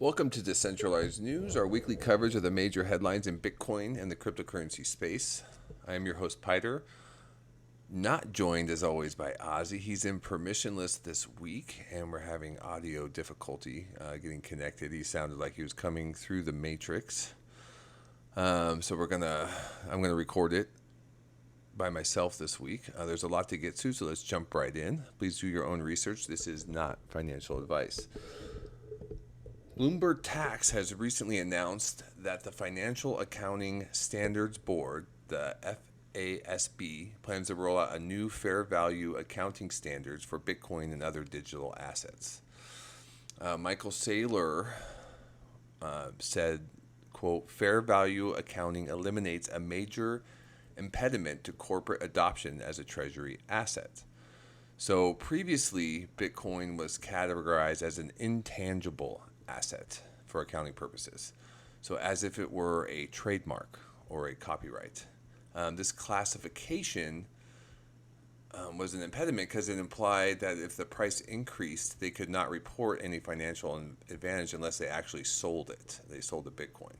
Welcome to Decentralized News, our weekly coverage of the major headlines in Bitcoin and the cryptocurrency space. I am your host, Piter, not joined as always by Ozzy. He's in permissionless this week, and we're having audio difficulty getting connected. He sounded like he was coming through the matrix. So I'm gonna record it by myself this week. There's a lot to get to, so let's jump right in. Please do your own research. This is not financial advice. Bloomberg Tax has recently announced that the Financial Accounting Standards Board, the FASB, plans to roll out a new fair value accounting standards for Bitcoin and other digital assets. Michael Saylor said, quote, fair value accounting eliminates a major impediment to corporate adoption as a treasury asset. So previously, Bitcoin was categorized as an intangible asset for accounting purposes, so as if it were a trademark or a copyright. This classification was an impediment because it implied that if the price increased, they could not report any financial advantage unless they actually sold it. They sold the Bitcoin.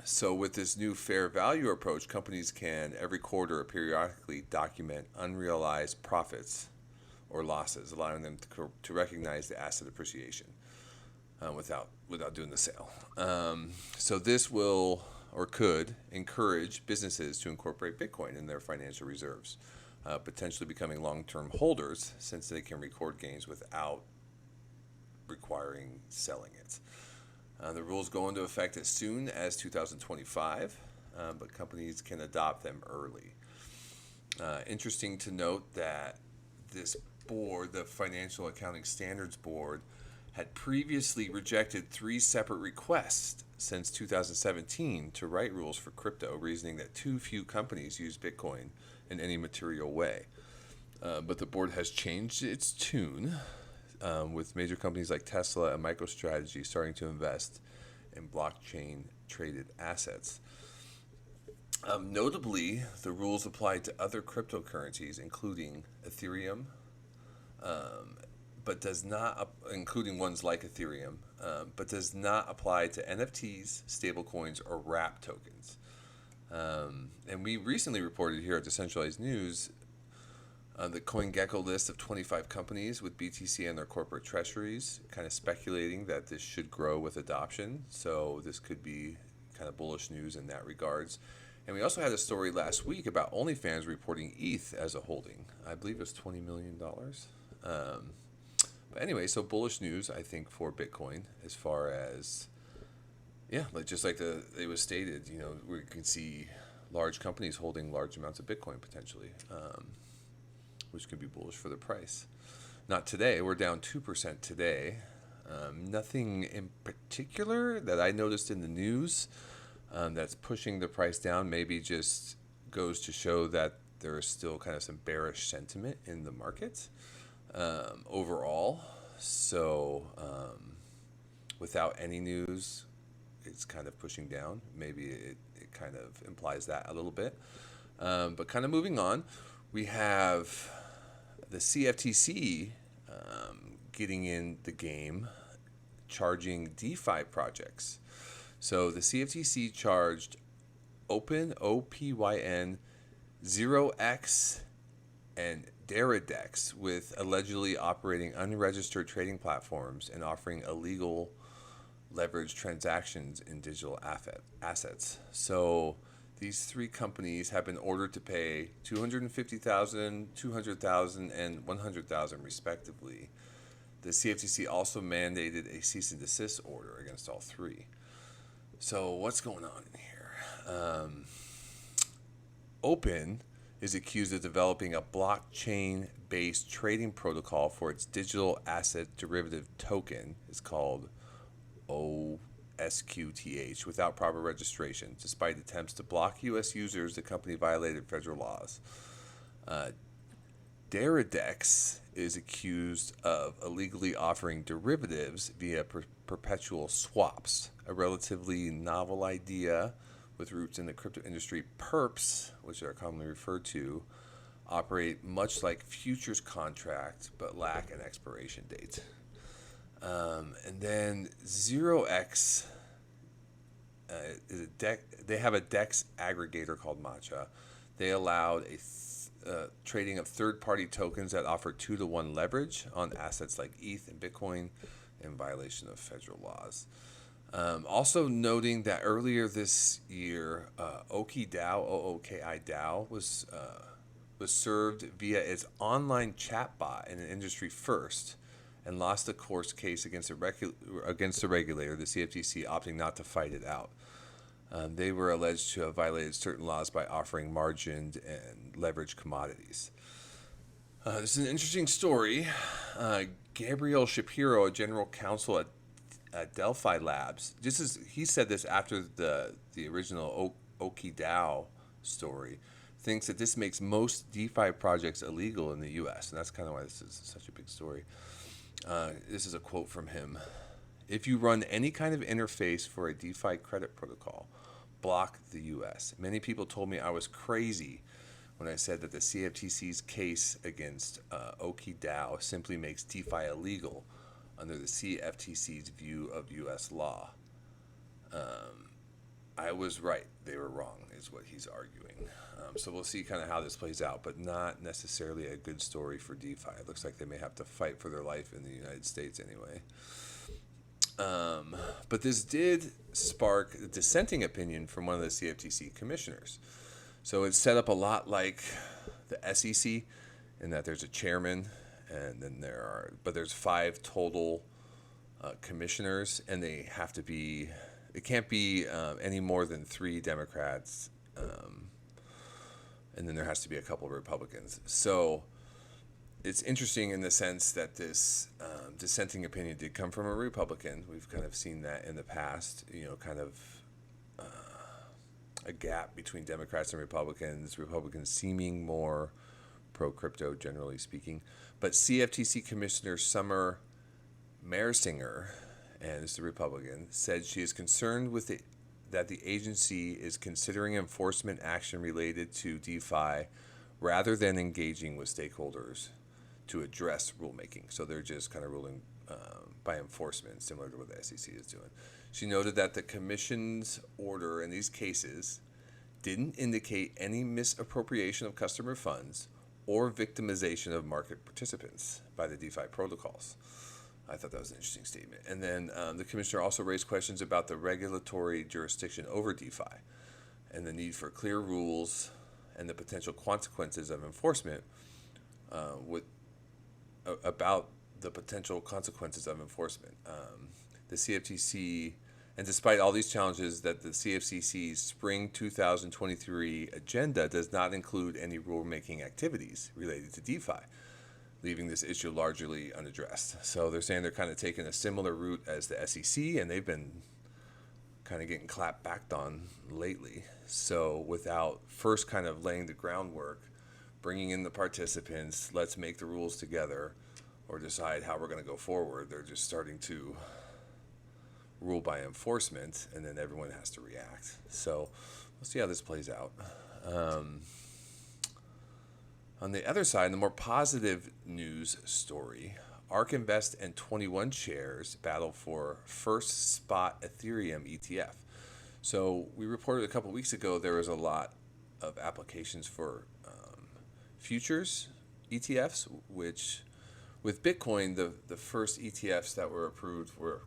So with this new fair value approach, companies can every quarter or periodically document unrealized profits or losses, allowing them to recognize the asset appreciation without doing the sale. So this will or could encourage businesses to incorporate Bitcoin in their financial reserves, potentially becoming long-term holders since they can record gains without requiring selling it. The rules go into effect as soon as 2025, but companies can adopt them early. Interesting to note that this board, the Financial Accounting Standards Board, had previously rejected 3 separate requests since 2017 to write rules for crypto, reasoning that too few companies use Bitcoin in any material way. But the board has changed its tune, with major companies like Tesla and MicroStrategy starting to invest in blockchain-traded assets. Notably, the rules apply to other cryptocurrencies, including Ethereum, but does not, including ones like Ethereum, but does not apply to NFTs, stablecoins, or wrap tokens. And we recently reported here at Decentralized News the CoinGecko list of 25 companies with BTC in their corporate treasuries, kind of speculating that this should grow with adoption. So this could be kind of bullish news in that regards. And we also had a story last week about OnlyFans reporting ETH as a holding. I believe it was $20 million. But anyway, so bullish news, I think, for Bitcoin as far as, just like it was stated, we can see large companies holding large amounts of Bitcoin potentially, which could be bullish for the price. Not today. We're down 2% today. Nothing in particular that I noticed in the news that's pushing the price down. Maybe just goes to show that there is still kind of some bearish sentiment in the market overall. So without any news, it's kind of pushing down. Maybe it kind of implies that a little bit. But kind of moving on, we have the CFTC getting in the game, charging DeFi projects. So the CFTC charged Opyn, OPYN, ZeroEx and Deridex with allegedly operating unregistered trading platforms and offering illegal leverage transactions in digital assets. So these 3 companies have been ordered to pay $250,000, $200,000, and $100,000 respectively. The CFTC also mandated a cease and desist order against all 3. So what's going on in here? Opyn is accused of developing a blockchain-based trading protocol for its digital asset derivative token. It's called OSQTH without proper registration. Despite attempts to block U.S. users, the company violated federal laws. Deridex is accused of illegally offering derivatives via perpetual swaps, a relatively novel idea with roots in the crypto industry. Perps, which are commonly referred to, operate much like futures contracts but lack an expiration date. And then ZeroEx is a they have a DEX aggregator called Matcha. They allowed trading of third-party tokens that offer 2-to-1 leverage on assets like ETH and Bitcoin in violation of federal laws. Also noting that earlier this year, Oki DAO, OOKI DAO, was served via its online chatbot in an industry first, and lost a court case against the regulator, the CFTC, opting not to fight it out. They were alleged to have violated certain laws by offering margined and leveraged commodities. This is an interesting story. Gabriel Shapiro, a general counsel at Delphi Labs, he said this after the original Oki DAO story, thinks that this makes most DeFi projects illegal in the U.S., and that's kind of why this is such a big story. This is a quote from him. If you run any kind of interface for a DeFi credit protocol, block the U.S. Many people told me I was crazy when I said that the CFTC's case against Oki DAO simply makes DeFi illegal under the CFTC's view of U.S. law. I was right. They were wrong, is what he's arguing. So we'll see kind of how this plays out, but not necessarily a good story for DeFi. It looks like they may have to fight for their life in the United States anyway. But this did spark a dissenting opinion from one of the CFTC commissioners. So it's set up a lot like the SEC in that there's a chairman, and then there's 5 total commissioners, and they have to be, it can't be any more than 3 Democrats, and then there has to be a couple of Republicans. So it's interesting in the sense that this dissenting opinion did come from a Republican. We've kind of seen that in the past, kind of a gap between Democrats and Republicans seeming more pro-crypto, generally speaking. But CFTC Commissioner Summer Mersinger, and this is the Republican, said she is concerned with that the agency is considering enforcement action related to DeFi rather than engaging with stakeholders to address rulemaking. So they're just kind of ruling by enforcement, similar to what the SEC is doing. She noted that the Commission's order in these cases didn't indicate any misappropriation of customer funds or victimization of market participants by the DeFi protocols. I thought that was an interesting statement. And then the commissioner also raised questions about the regulatory jurisdiction over DeFi and the need for clear rules and the potential consequences of enforcement about the potential consequences of enforcement. The CFTC, and despite all these challenges, that the CFTC's spring 2023 agenda does not include any rulemaking activities related to DeFi, leaving this issue largely unaddressed. So they're saying they're kind of taking a similar route as the SEC, and they've been kind of getting clapped back on lately. So without first kind of laying the groundwork, bringing in the participants, let's make the rules together, or decide how we're going to go forward, they're just starting to rule by enforcement, and then everyone has to react. So we'll see how this plays out. On the other side, the more positive news story, Ark Invest and 21 Shares battle for first spot Ethereum ETF. So we reported a couple weeks ago there was a lot of applications for futures ETFs, which with Bitcoin, the first ETFs that were approved were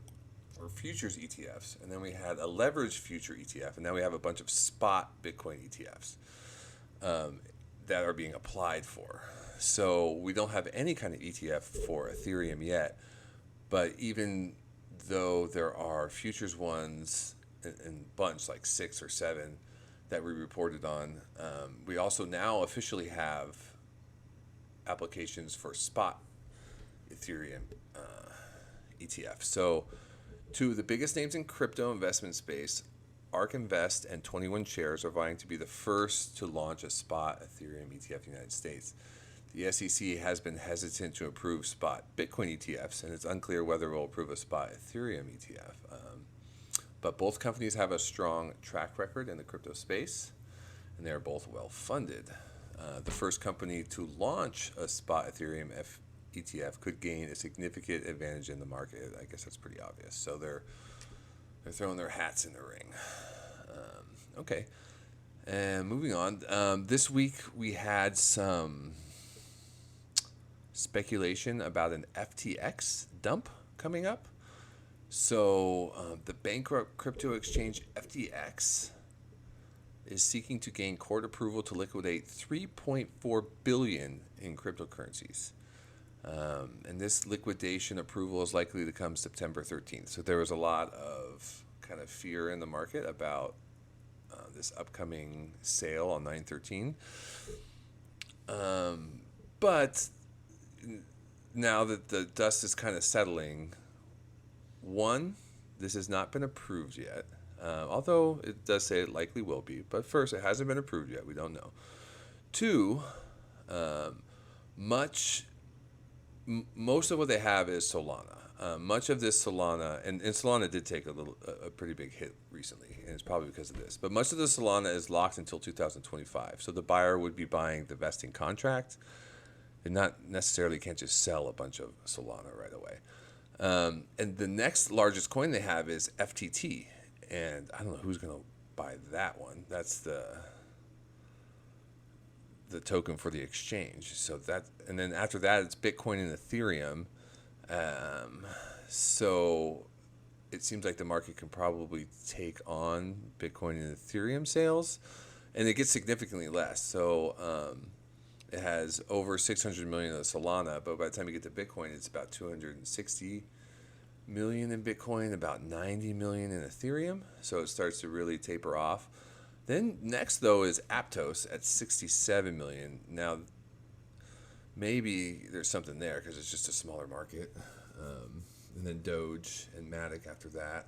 futures ETFs, and then we had a leveraged future ETF, and now we have a bunch of spot Bitcoin ETFs that are being applied for. So we don't have any kind of ETF for Ethereum yet, but even though there are futures ones in bunch, like 6 or 7 that we reported on, we also now officially have applications for spot Ethereum ETF. So two of the biggest names in crypto investment space, Ark Invest and 21 Shares, are vying to be the first to launch a spot Ethereum ETF in the United States. The SEC has been hesitant to approve spot Bitcoin ETFs, and it's unclear whether it will approve a spot Ethereum ETF. But both companies have a strong track record in the crypto space, and they are both well funded. The first company to launch a spot Ethereum ETF could gain a significant advantage in the market. I guess that's pretty obvious. So they're throwing their hats in the ring. Okay. And moving on, this week we had some speculation about an FTX dump coming up. So the bankrupt crypto exchange FTX is seeking to gain court approval to liquidate $3.4 billion in cryptocurrencies. And this liquidation approval is likely to come September 13th. So there was a lot of kind of fear in the market about this upcoming sale on 9/13. But now that the dust is kind of settling, one, this has not been approved yet, although it does say it likely will be. But first, it hasn't been approved yet. We don't know. Two, most of what they have is Solana. Much of this Solana, and Solana did take a pretty big hit recently, and it's probably because of this. But much of the Solana is locked until 2025. So the buyer would be buying the vesting contract, and not necessarily can't just sell a bunch of Solana right away. And the next largest coin they have is FTT, and I don't know who's going to buy that one. That's the token for the exchange. So that, and then after that, it's Bitcoin and Ethereum. So it seems like the market can probably take on Bitcoin and Ethereum sales, and it gets significantly less. So it has over 600 million of Solana, but by the time you get to Bitcoin, it's about 260 million in Bitcoin, about 90 million in Ethereum. So it starts to really taper off. Then next, though, is Aptos at 67 million. Now, maybe there's something there because it's just a smaller market. And then Doge and Matic after that.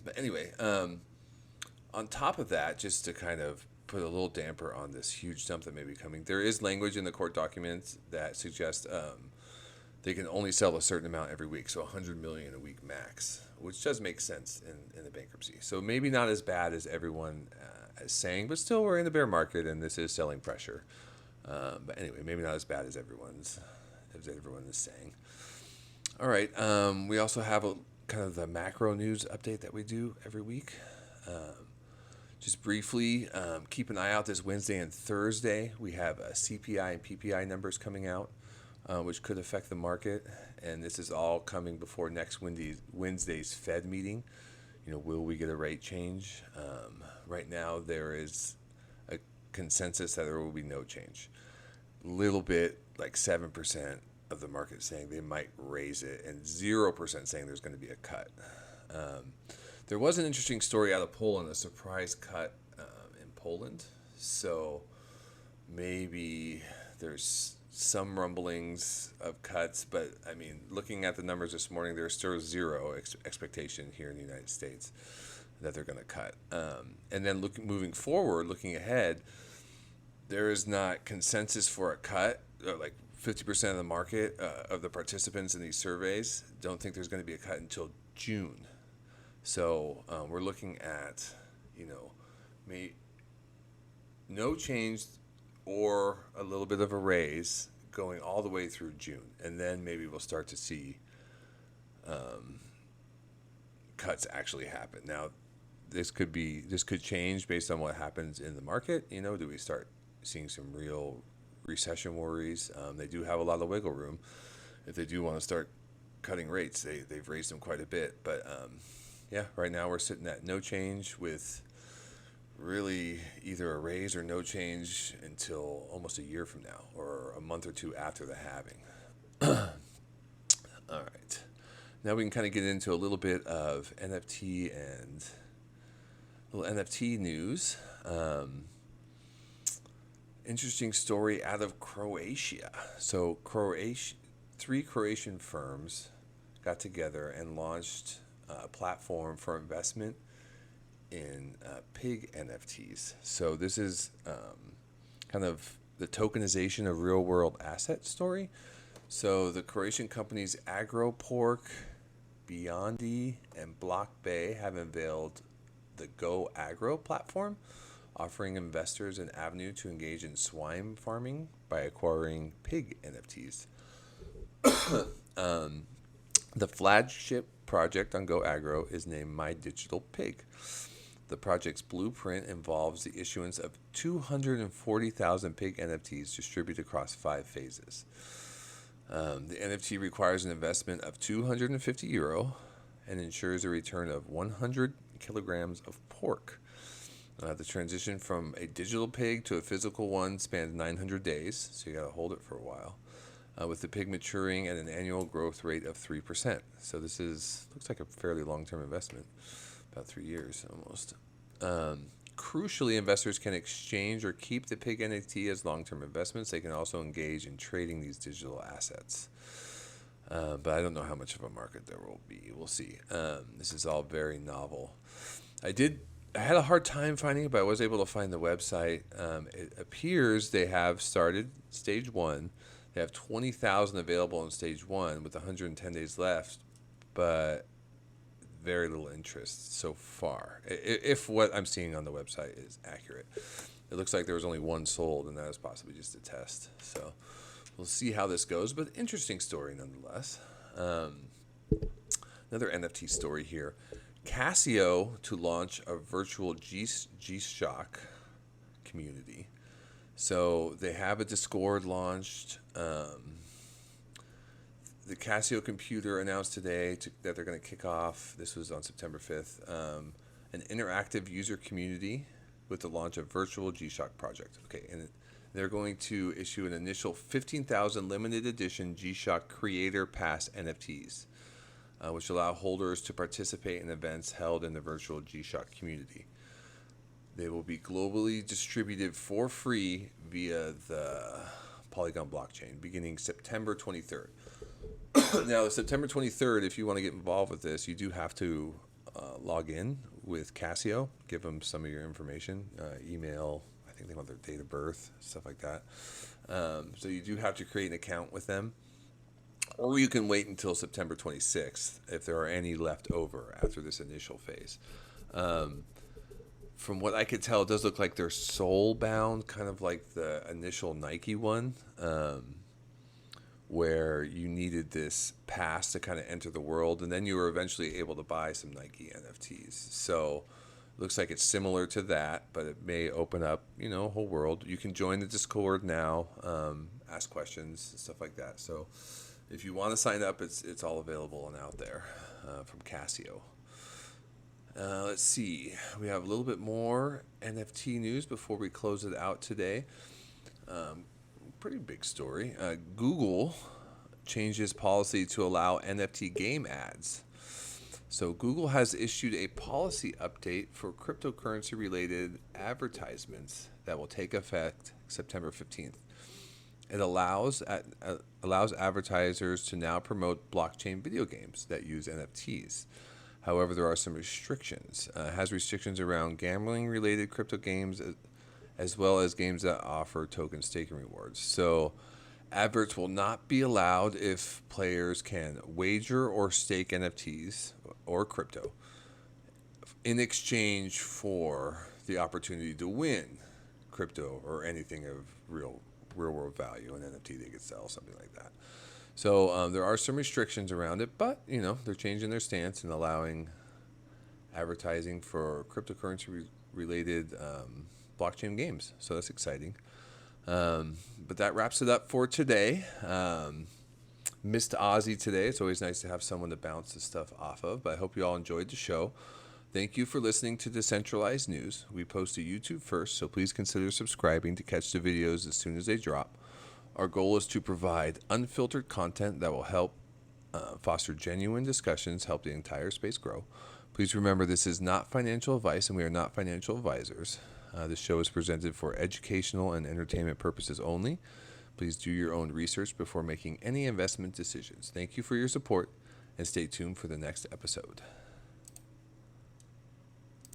But anyway, on top of that, just to kind of put a little damper on this huge dump that may be coming, there is language in the court documents that suggests they can only sell a certain amount every week, so 100 million a week max, which does make sense in the bankruptcy. So maybe not as bad as everyone is saying, but still we're in the bear market and this is selling pressure. But anyway, maybe not as bad as everyone is saying. All right, we also have a kind of the macro news update that we do every week. Just briefly, keep an eye out this Wednesday and Thursday. We have CPI and PPI numbers coming out, which could affect the market. And this is all coming before next Wednesday's Fed meeting. Will we get a rate change? Right now, there is a consensus that there will be no change. Little bit, like 7% of the market saying they might raise it, and 0% saying there's going to be a cut. There was an interesting story out of Poland, a surprise cut in Poland. So maybe there's some rumblings of cuts, but I mean, looking at the numbers this morning, there's still zero expectation here in the United States that they're going to cut. And then moving forward, looking ahead, there is not consensus for a cut. Like 50% of the market, of the participants in these surveys, don't think there's going to be a cut until June. So we're looking at, no change or a little bit of a raise going all the way through June. And then maybe we'll start to see cuts actually happen. Now, this could change based on what happens in the market. Do we start seeing some real recession worries? They do have a lot of wiggle room. If they do want to start cutting rates, they've raised them quite a bit. But right now we're sitting at no change with really either a raise or no change until almost a year from now or a month or two after the halving. All right. Now we can kind of get into a little bit of NFT and little NFT news. Interesting story out of Croatia. So three Croatian firms got together and launched a platform for investment in Pig NFTs. So this is kind of the tokenization of real-world asset story. So the Croatian companies Agroporc, Beyondi, and Block Bay have unveiled the GoAgro platform, offering investors an avenue to engage in swine farming by acquiring pig NFTs. The flagship project on GoAgro is named My Digital Pig. The project's blueprint involves the issuance of 240,000 pig NFTs distributed across 5 phases. The NFT requires an investment of €250 and ensures a return of 100 kilograms of pork. The transition from a digital pig to a physical one spans 900 days, so you got to hold it for a while, with the pig maturing at an annual growth rate of 3%. So this looks like a fairly long-term investment, about 3 years almost. Crucially, investors can exchange or keep the pig NFT as long-term investments. They can also engage in trading these digital assets. But I don't know how much of a market there will be. We'll see. This is all very novel. I had a hard time finding it, but I was able to find the website. It appears they have started stage 1. They have 20,000 available in stage 1 with 110 days left, but very little interest so far, if what I'm seeing on the website is accurate. It looks like there was only one sold, and that was possibly just a test. So we'll see how this goes, but interesting story nonetheless. Another NFT story here. Casio to launch a virtual G-SHOCK community. So they have a Discord launched. The Casio Computer announced today that they're going to kick off, this was on September 5th, an interactive user community with the launch of virtual G-SHOCK project. Okay, and they're going to issue an initial 15,000 limited edition G-SHOCK Creator Pass NFTs, which allow holders to participate in events held in the virtual G-SHOCK community. They will be globally distributed for free via the Polygon blockchain beginning September 23rd. Now, September 23rd, if you want to get involved with this, you do have to log in with Casio, give them some of your information, email, I think they want their date of birth, stuff like that. So you do have to create an account with them. Or you can wait until September 26th if there are any left over after this initial phase. From what I could tell, it does look like they're soul-bound, kind of like the initial Nike one, where you needed this pass to kind of enter the world, and then you were eventually able to buy some Nike NFTs. So it looks like it's similar to that, but it may open up, a whole world. You can join the Discord now, ask questions and stuff like that. So if you want to sign up, it's all available and out there from Casio. Let's see. We have a little bit more NFT news before we close it out today. Pretty big story. Google changes policy to allow NFT game ads. So Google has issued a policy update for cryptocurrency-related advertisements that will take effect September 15th. It allows advertisers to now promote blockchain video games that use NFTs. However, there are some restrictions. It has restrictions around gambling-related crypto games as well as games that offer token staking rewards. So adverts will not be allowed if players can wager or stake NFTs or crypto in exchange for the opportunity to win crypto or anything of real-world value, an NFT they could sell, something like that. So there are some restrictions around it, but they're changing their stance and allowing advertising for cryptocurrency-related blockchain games. So that's exciting. But that wraps it up for today. Missed Ozzy today. It's always nice to have someone to bounce this stuff off of. But I hope you all enjoyed the show. Thank you for listening to Decentralized News. We post to YouTube first, so please consider subscribing to catch the videos as soon as they drop. Our goal is to provide unfiltered content that will help foster genuine discussions, help the entire space grow. Please remember this is not financial advice and we are not financial advisors. This show is presented for educational and entertainment purposes only. Please do your own research before making any investment decisions. Thank you for your support and stay tuned for the next episode.